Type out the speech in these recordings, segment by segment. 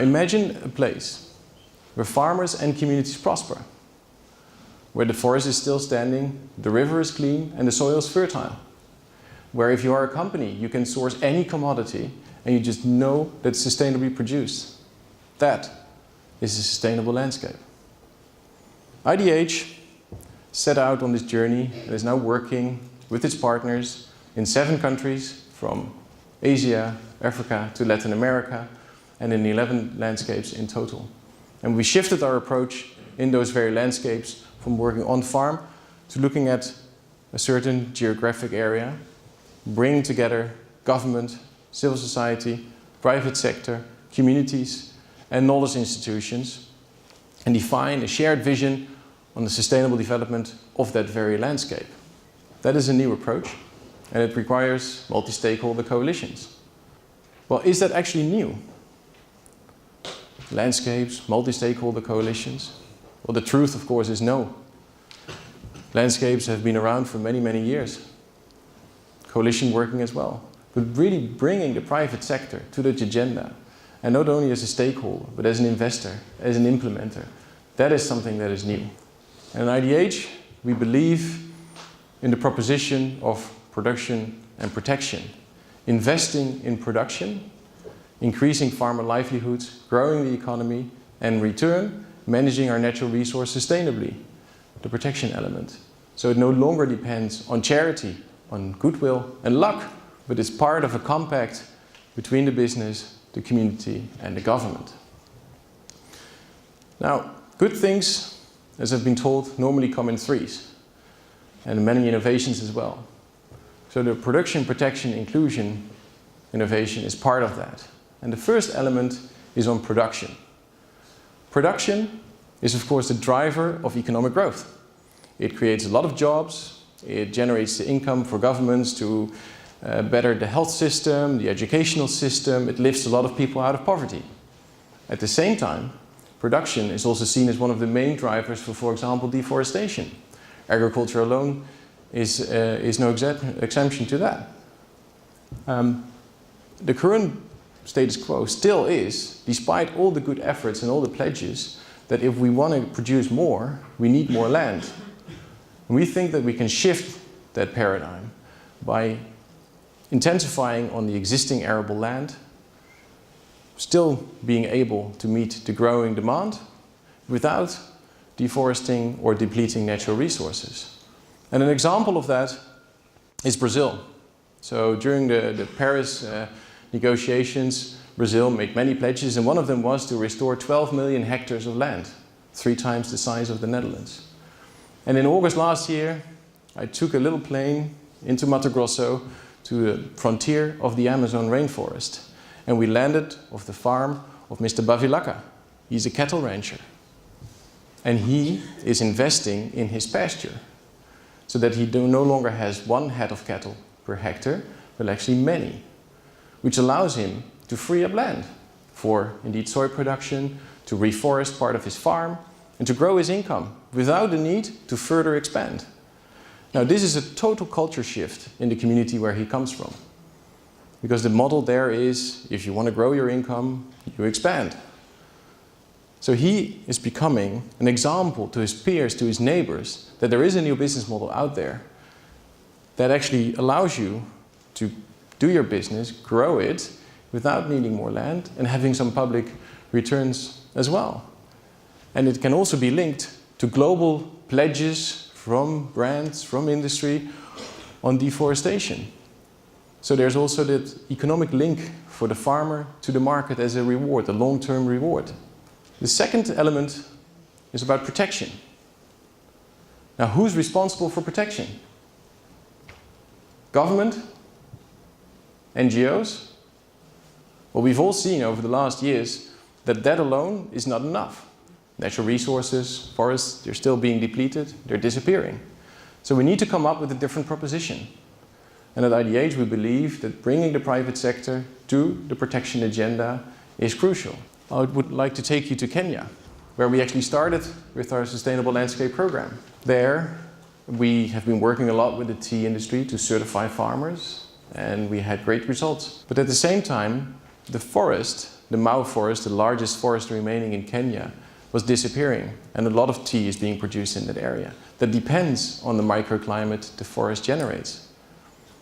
Imagine a place where farmers and communities prosper, where the forest is still standing, the river is clean and the soil is fertile, where if you are a company you can source any commodity and you just know that it's sustainably produced. That is a sustainable landscape. IDH set out on this journey and is now working with its partners in 7 countries from Asia, Africa to Latin America, and in 11 landscapes in total. And we shifted our approach in those very landscapes from working on farm to looking at a certain geographic area, bringing together government, civil society, private sector, communities and knowledge institutions, and define a shared vision on the sustainable development of that very landscape. That is a new approach, and it requires multi-stakeholder coalitions. Well, is that actually new? Landscapes, multi-stakeholder coalitions? Well, the truth, of course, is no. Landscapes have been around for many, many years. Coalition working as well. But really bringing the private sector to the agenda, and not only as a stakeholder, but as an investor, as an implementer, that is something that is new. And at IDH, we believe in the proposition of production and protection. Investing in production, increasing farmer livelihoods, growing the economy, and in return, managing our natural resource sustainably, the protection element. So it no longer depends on charity, on goodwill and luck, but it's part of a compact between the business, the community, and the government. Now, good things, as I've been told, normally come in threes, and many innovations as well. So the production, protection, inclusion innovation is part of that. And the first element is on production. Production is, of course, the driver of economic growth. It creates a lot of jobs, it generates the income for governments to better the health system, the educational system, it lifts a lot of people out of poverty. At the same time, production is also seen as one of the main drivers for example, deforestation. Agriculture alone is no exemption to that. The current status quo still is, despite all the good efforts and all the pledges, that if we want to produce more, we need more land. And we think that we can shift that paradigm by intensifying on the existing arable land, still being able to meet the growing demand without deforesting or depleting natural resources. And an example of that is Brazil. So during the Paris negotiations, Brazil made many pledges, and one of them was to restore 12 million hectares of land, 3 times the size of the Netherlands. And in August last year, I took a little plane into Mato Grosso to the frontier of the Amazon rainforest. And we landed off the farm of Mr. Bavilaca. He's a cattle rancher. And he is investing in his pasture so that he no longer has 1 head of cattle per hectare, but actually many, which allows him to free up land for indeed soy production, to reforest part of his farm, and to grow his income without the need to further expand. Now, this is a total culture shift in the community where he comes from. Because the model there is, if you want to grow your income, you expand. So he is becoming an example to his peers, to his neighbors, that there is a new business model out there that actually allows you to do your business, grow it, without needing more land and having some public returns as well. And it can also be linked to global pledges from brands, from industry on deforestation. So there's also that economic link for the farmer to the market as a reward, a long-term reward. The second element is about protection. Now, who's responsible for protection? Government? NGOs? Well, we've all seen over the last years that that alone is not enough. Natural resources, forests, they're still being depleted, they're disappearing. So we need to come up with a different proposition. And at IDH we believe that bringing the private sector to the protection agenda is crucial. I would like to take you to Kenya, where we actually started with our Sustainable Landscape program. There we have been working a lot with the tea industry to certify farmers, and we had great results. But at the same time, the forest the Mau forest, the largest forest remaining in Kenya, was disappearing, and a lot of tea is being produced in that area. That depends on the microclimate the forest generates.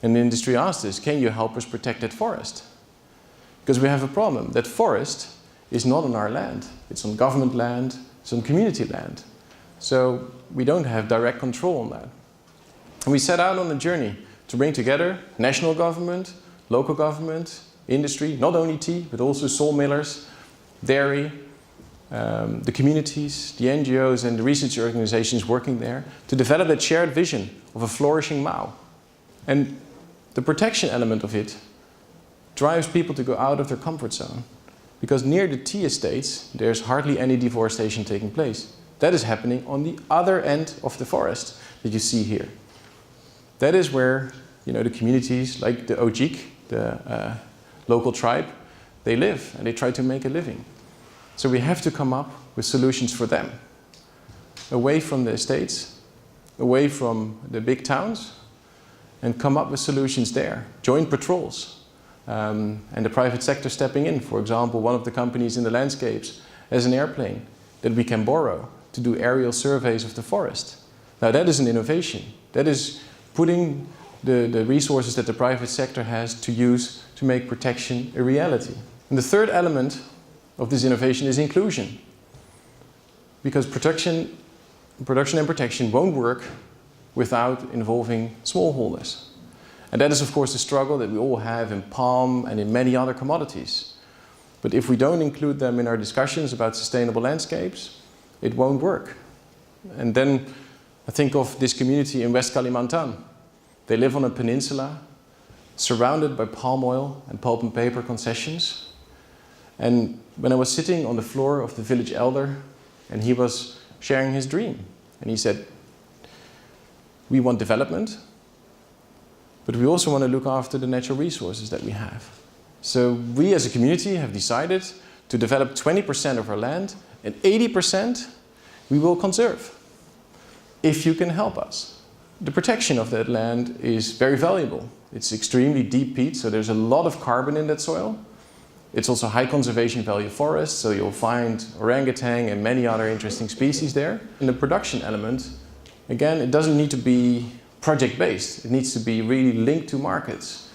And the industry asked us, can you help us protect that forest? Because we have a problem. That forest is not on our land. It's on government land, it's on community land. So we don't have direct control on that. And we set out on a journey to bring together national government, local government, industry, not only tea, but also sawmillers, dairy, the communities, the NGOs and the research organizations working there to develop that shared vision of a flourishing Mau. And the protection element of it drives people to go out of their comfort zone. Because near the tea estates, there's hardly any deforestation taking place. That is happening on the other end of the forest that you see here. That is where, the communities like the Ojik, the local tribe, they live and they try to make a living. So we have to come up with solutions for them. Away from the estates, away from the big towns, and come up with solutions there. Joint patrols, and the private sector stepping in. For example, one of the companies in the landscapes has an airplane that we can borrow to do aerial surveys of the forest. Now that is an innovation. That is putting the resources that the private sector has to use to make protection a reality. And the third element of this innovation is inclusion. Because production and protection won't work without involving smallholders. And that is of course the struggle that we all have in palm and in many other commodities. But if we don't include them in our discussions about sustainable landscapes, it won't work. And then I think of this community in West Kalimantan. They live on a peninsula surrounded by palm oil and pulp and paper concessions. And when I was sitting on the floor of the village elder and he was sharing his dream, and he said, we want development, but we also want to look after the natural resources that we have. So we as a community have decided to develop 20% of our land and 80% we will conserve, if you can help us. The protection of that land is very valuable. It's extremely deep peat, so there's a lot of carbon in that soil. It's also high conservation value forest, so you'll find orangutan and many other interesting species there. And the production element, again, it doesn't need to be project-based. It needs to be really linked to markets.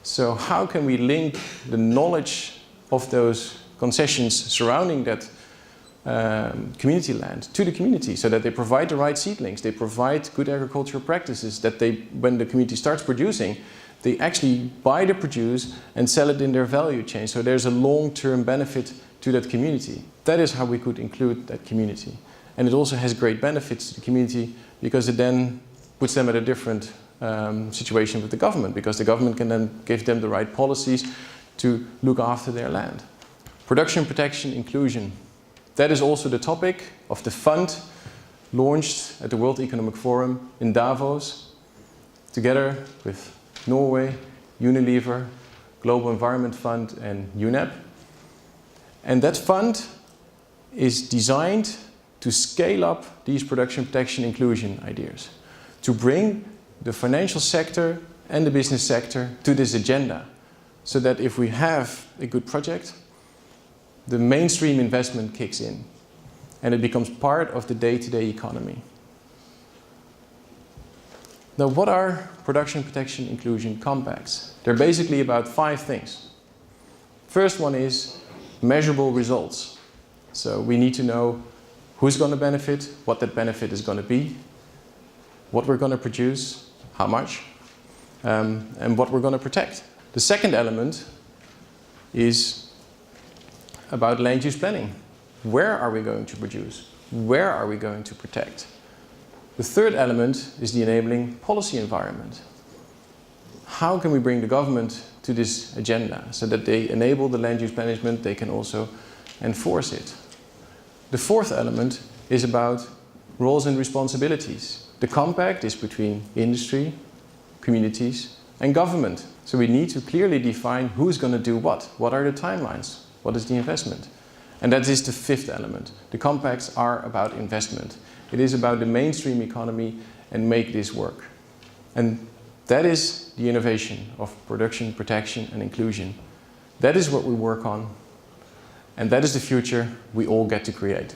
So how can we link the knowledge of those concessions surrounding that community land to the community so that they provide the right seedlings, they provide good agricultural practices, that they, when the community starts producing, they actually buy the produce and sell it in their value chain. So there's a long-term benefit to that community. That is how we could include that community. And it also has great benefits to the community because it then puts them at a different situation with the government, because the government can then give them the right policies to look after their land. Production, protection, inclusion. That is also the topic of the fund launched at the World Economic Forum in Davos, together with Norway, Unilever, Global Environment Fund and UNEP. And that fund is designed to scale up these production, protection, inclusion ideas, to bring the financial sector and the business sector to this agenda, so that if we have a good project, the mainstream investment kicks in and it becomes part of the day-to-day economy. Now, what are production, protection, inclusion compacts? They're basically about 5 things. First one is measurable results. So we need to know who's going to benefit, what that benefit is going to be, what we're going to produce, how much, and what we're going to protect. The second element is about land use planning. Where are we going to produce? Where are we going to protect? The third element is the enabling policy environment. How can we bring the government to this agenda so that they enable the land use management, they can also enforce it? The fourth element is about roles and responsibilities. The compact is between industry, communities, and government. So we need to clearly define who's going to do what. What are the timelines? What is the investment? And that is the fifth element. The compacts are about investment. It is about the mainstream economy and make this work. And that is the innovation of production, protection, and inclusion. That is what we work on And that is the future we all get to create.